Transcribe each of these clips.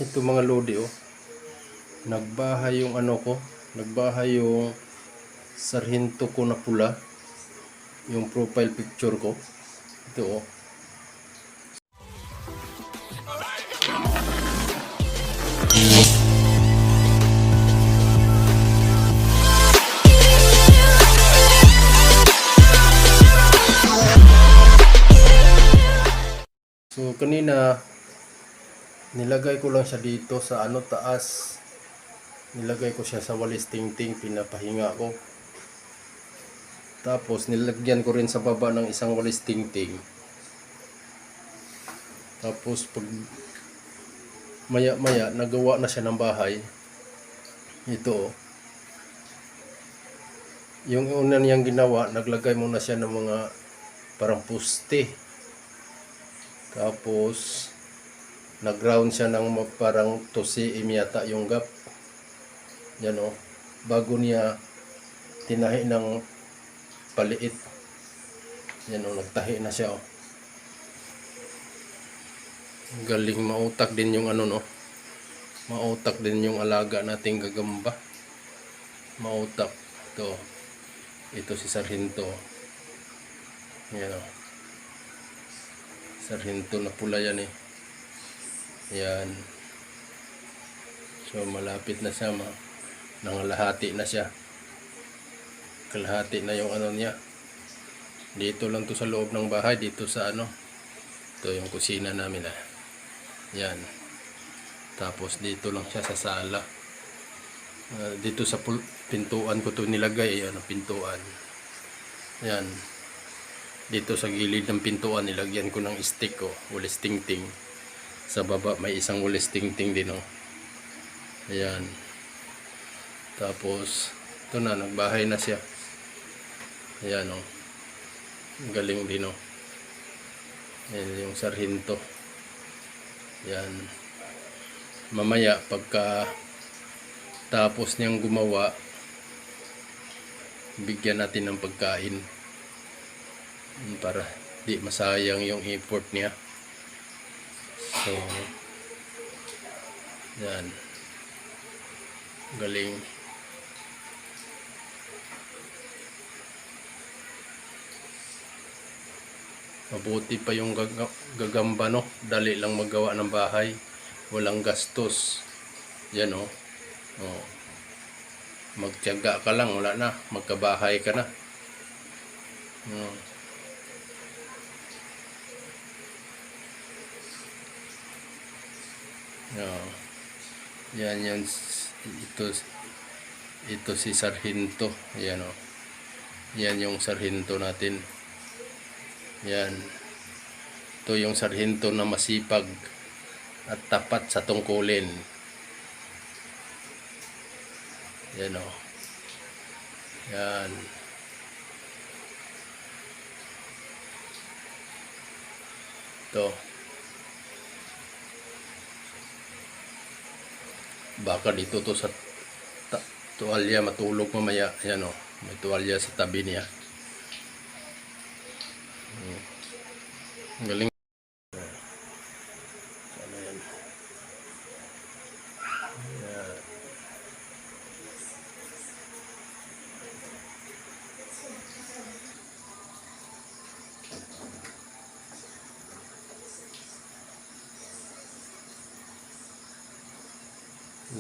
Ito mga lodi, oh. Nagbahay yung ano ko. Nagbahay yung sarhinto ko na pula. Yung profile picture ko. Ito, oh. So kanina nilagay ko lang siya dito sa ano taas. Nilagay ko siya sa walis tingting, pinapahinga ko. Tapos nilagyan ko rin sa baba ng isang walis tingting. Tapos pag maya nagawa na siya ng bahay. Ito, oh. Yung una niyang ginawa, naglagay muna siya ng mga parang puste. Tapos nag-ground siya ng parang tusi yata yung gap. Yan, oh. Bago niya tinahi ng paliit. Yan, oh, nagtahi na siya, oh. Galing, mautak din yung ano, no. Mautak din yung alaga nating gagamba. Mautak. Ito si Sarhinto. Yan, oh. Sarhinto na pula yan, eh. Yan. So malapit na siya, nangalahati na siya. Kalahati na yung ano niya. Dito lang to sa loob ng bahay, dito sa ano. Ito yung kusina namin, ah. Yan. Tapos dito lang siya sa sala. Dito sa pintuan ko to nilagay. Ayan ang pintuan. Yan. Dito sa gilid ng pintuan nilagyan ko ng stick ko, walis tingting. Sa baba may isang walis tingting din, oh. Ayan. Tapos ito na, nagbahay na siya. Ayan, oh. Galing din, oh. Ayan yung sarhinto. Yan. Mamaya pagka tapos niyang gumawa, bigyan natin ng pagkain para di masayang yung effort niya. So yan, galing. Mabuti pa yung gagamba, no. Dali lang magawa ng bahay, walang gastos. Yan, oh. Oh. Magtiyaga ka lang, wala na, magkabahay ka na. Oh. Oh. Yan yan, ito si Sarhinto. Yan, oh. Yan yung Sarhinto natin. Yan. Ito yung Sarhinto na masipag at tapat sa tungkulin. Yan, oh. Yan. Ito. Baka dito to sa tuwalya matulog mamaya. Yan, oh. May tuwalya sa tabi niya. Galing. Sana yan. Yan.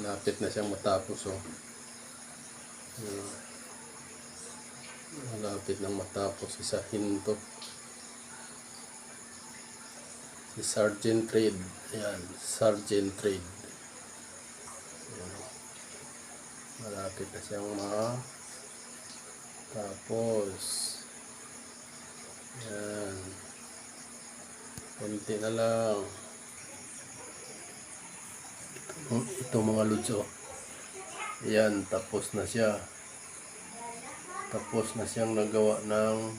Lapit na siyang matapos, oh. Malapit nang matapos si Sarhinto. Si Sergeant Trade. Ayan, Sergeant Trade. Ayan. Malapit na siyang matapos. Ayan. Kunti na lang. Ito mga lutso. Ayan, tapos na siya. Tapos na siyang nagawa ng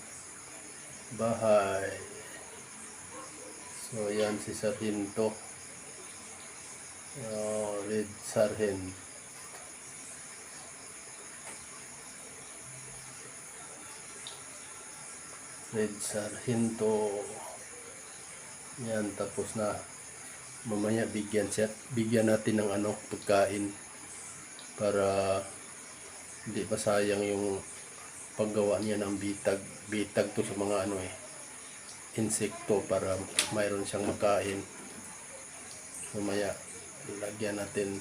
bahay. So, ayan si Sarhinto. Red Sargent. Red Sarhinto. Yan, tapos na. Mamaya bigyan natin ng ano, pagkain para hindi pa sayang yung paggawa niya ng bitag. Bitag to sa mga ano insekto para mayroon siyang makain. Mamaya lagyan natin